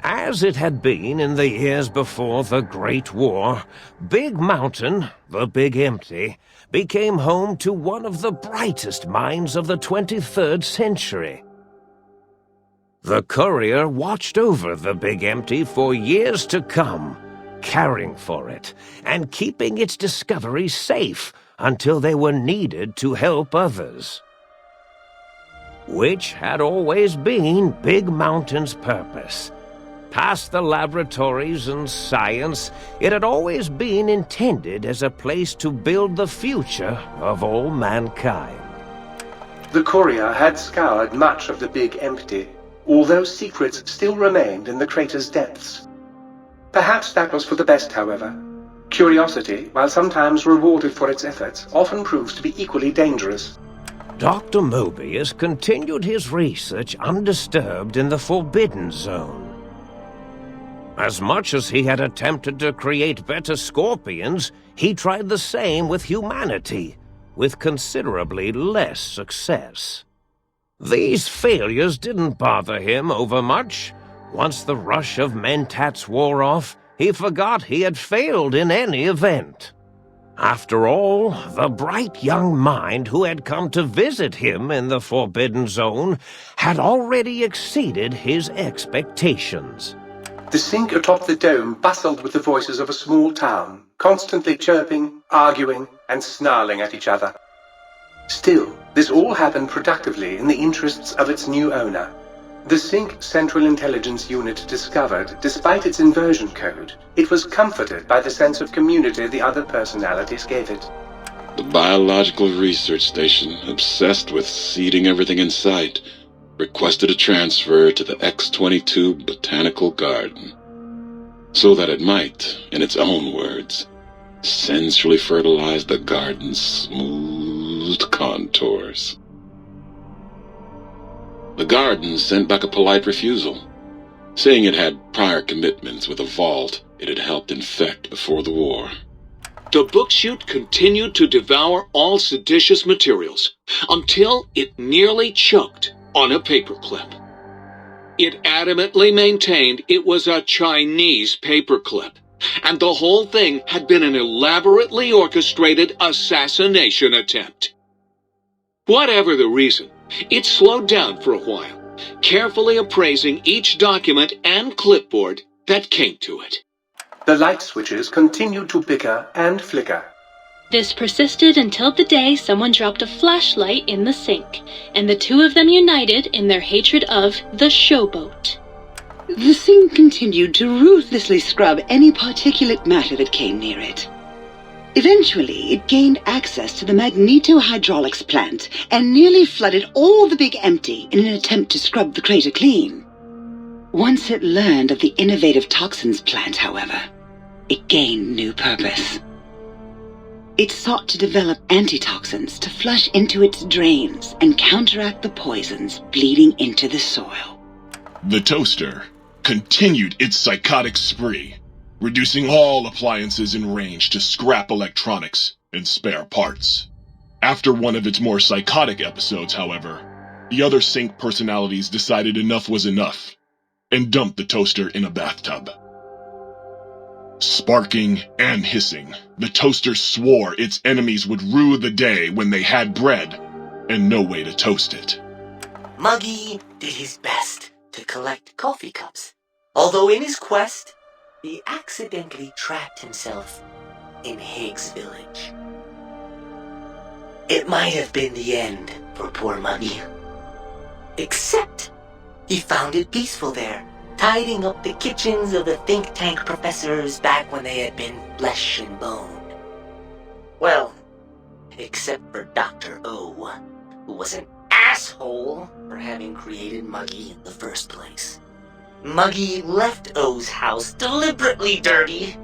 As it had been in the years before the Great War, Big Mountain, the Big Empty, became home to one of the brightest minds of the 23rd century. The courier watched over the Big Empty for years to come, caring for it and keeping its discoveries safe until they were needed to help others. Which had always been Big Mountain's purpose. Past the laboratories and science, it had always been intended as a place to build the future of all mankind. The courier had scoured much of the Big Empty, although secrets still remained in the crater's depths. Perhaps that was for the best, however. Curiosity, while sometimes rewarded for its efforts, often proves to be equally dangerous. Dr. Mobius continued his research undisturbed in the Forbidden Zone. As much as he had attempted to create better scorpions, he tried the same with humanity, with considerably less success. These failures didn't bother him overmuch. Once the rush of mentats wore off, he forgot he had failed in any event. After all, the bright young mind who had come to visit him in the Forbidden Zone had already exceeded his expectations. The sink atop the dome bustled with the voices of a small town, constantly chirping, arguing, and snarling at each other. Still, this all happened productively in the interests of its new owner. The Sync Central Intelligence Unit discovered, despite its inversion code, it was comforted by the sense of community the other personalities gave it. The Biological Research Station, obsessed with seeding everything in sight, requested a transfer to the X-22 Botanical Garden, so that it might, in its own words, sensually fertilize the garden's smooth contours. The garden sent back a polite refusal, saying it had prior commitments with a vault it had helped infect before the war. The book chute continued to devour all seditious materials until it nearly choked on a paperclip. It adamantly maintained it was a Chinese paperclip, and the whole thing had been an elaborately orchestrated assassination attempt. Whatever the reason, it slowed down for a while, carefully appraising each document and clipboard that came to it. The light switches continued to bicker and flicker. This persisted until the day someone dropped a flashlight in the sink, and the two of them united in their hatred of the showboat. The sink continued to ruthlessly scrub any particulate matter that came near it. Eventually, it gained access to the magneto-hydraulics plant and nearly flooded all the Big Empty in an attempt to scrub the crater clean. Once it learned of the innovative toxins plant, however, it gained new purpose. It sought to develop antitoxins to flush into its drains and counteract the poisons bleeding into the soil. The toaster continued its psychotic spree, reducing all appliances in range to scrap electronics and spare parts. After one of its more psychotic episodes, however, the other Sync personalities decided enough was enough and dumped the toaster in a bathtub. Sparking and hissing, the toaster swore its enemies would rue the day when they had bread and no way to toast it. Muggy did his best to collect coffee cups, although in his quest, he accidentally trapped himself in Higgs Village. It might have been the end for poor Muggy. Except he found it peaceful there, tidying up the kitchens of the think tank professors back when they had been flesh and bone. Well, except for Dr. O, who was an asshole for having created Muggy in the first place. Muggy left O's house deliberately dirty,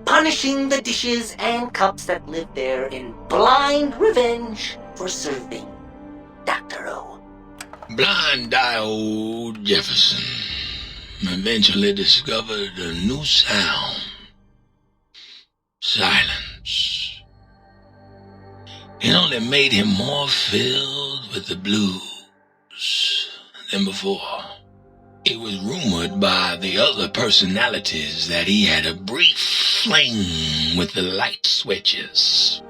punishing the dishes and cups that lived there in blind revenge for serving Dr. O. Blind-eye old Jefferson eventually discovered a new sound. Silence. It only made him more filled with the blues than before. It was rumored by the other personalities that he had a brief fling with the light switches.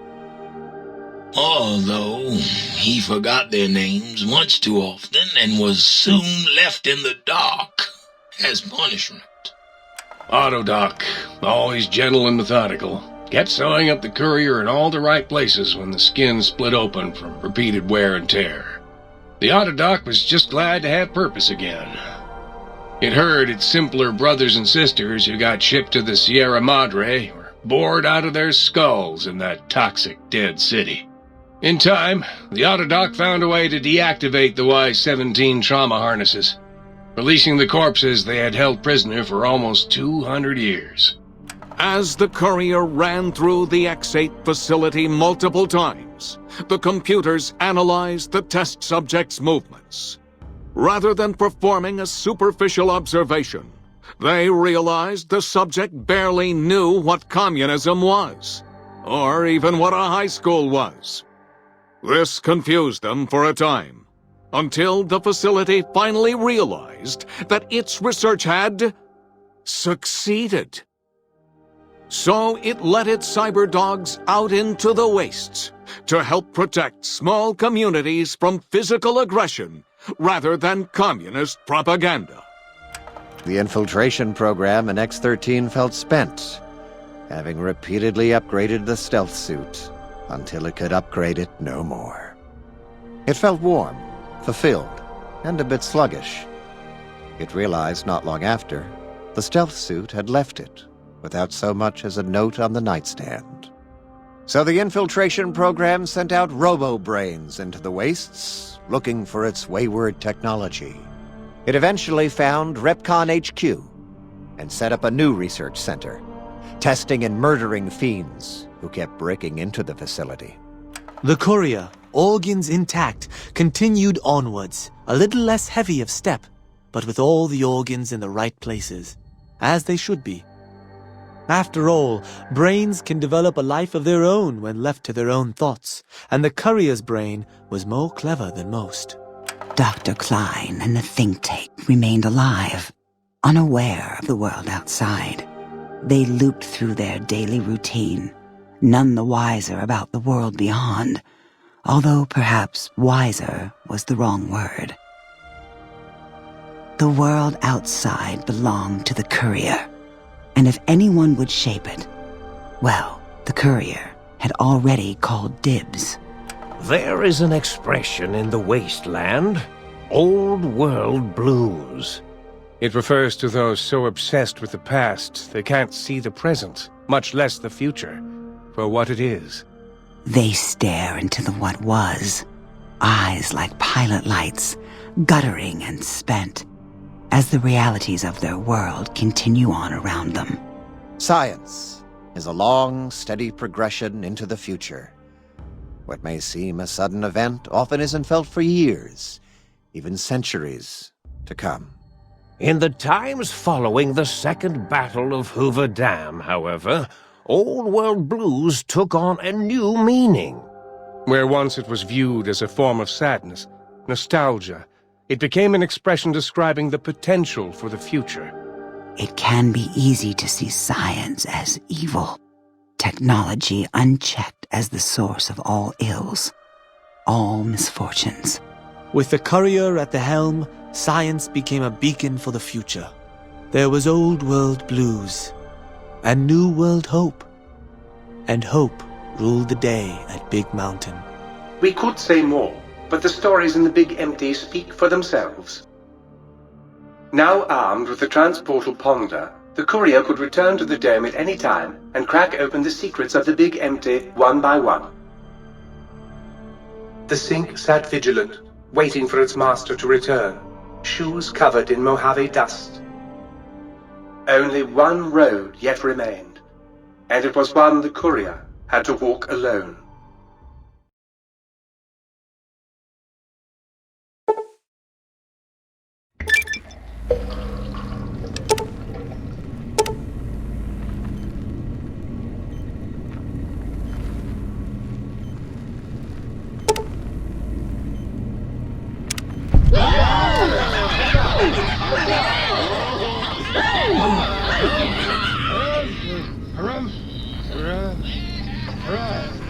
Although he forgot their names much too often and was soon left in the dark as punishment. Autodoc, always gentle and methodical, kept sewing up the courier in all the right places when the skin split open from repeated wear and tear. The Autodoc was just glad to have purpose again. It heard its simpler brothers and sisters who got shipped to the Sierra Madre were bored out of their skulls in that toxic dead city. In time, the Autodoc found a way to deactivate the Y-17 trauma harnesses, releasing the corpses they had held prisoner for almost 200 years. As the courier ran through the X-8 facility multiple times, the computers analyzed the test subject's movements. Rather than performing a superficial observation, they realized the subject barely knew what communism was, or even what a high school was. This confused them for a time, until the facility finally realized that its research had succeeded. So it let its cyber dogs out into the wastes to help protect small communities from physical aggression rather than communist propaganda. The infiltration program in X-13 felt spent, having repeatedly upgraded the stealth suit until it could upgrade it no more. It felt warm, fulfilled, and a bit sluggish. It realized not long after the stealth suit had left it without so much as a note on the nightstand. So the infiltration program sent out robo-brains into the wastes, looking for its wayward technology. It eventually found Repcon HQ and set up a new research center, testing and murdering fiends who kept breaking into the facility. The courier, organs intact, continued onwards, a little less heavy of step, but with all the organs in the right places, as they should be. After all, brains can develop a life of their own when left to their own thoughts, and the courier's brain was more clever than most. Dr. Klein and the think tank remained alive, unaware of the world outside. They looped through their daily routine, none the wiser about the world beyond, although perhaps wiser was the wrong word. The world outside belonged to the courier, and if anyone would shape it, well, the courier had already called dibs. There is an expression in the wasteland, old world blues. It refers to those so obsessed with the past they can't see the present, much less the future, for what it is. They stare into the what was, eyes like pilot lights, guttering and spent, as the realities of their world continue on around them. Science is a long, steady progression into the future. What may seem a sudden event often isn't felt for years, even centuries to come. In the times following the Second Battle of Hoover Dam, however, Old World Blues took on a new meaning. Where once it was viewed as a form of sadness, nostalgia, it became an expression describing the potential for the future. It can be easy to see science as evil, technology unchecked as the source of all ills, all misfortunes. With the courier at the helm, science became a beacon for the future. There was old world blues, and new world hope. And hope ruled the day at Big Mountain. We could say more, but the stories in the Big Empty speak for themselves. Now armed with the transportal Ponder, the courier could return to the dome at any time and crack open the secrets of the Big Empty one by one. The Sync sat vigilant, waiting for its master to return, shoes covered in Mojave dust. Only one road yet remained, and it was one the courier had to walk alone. Hurrah!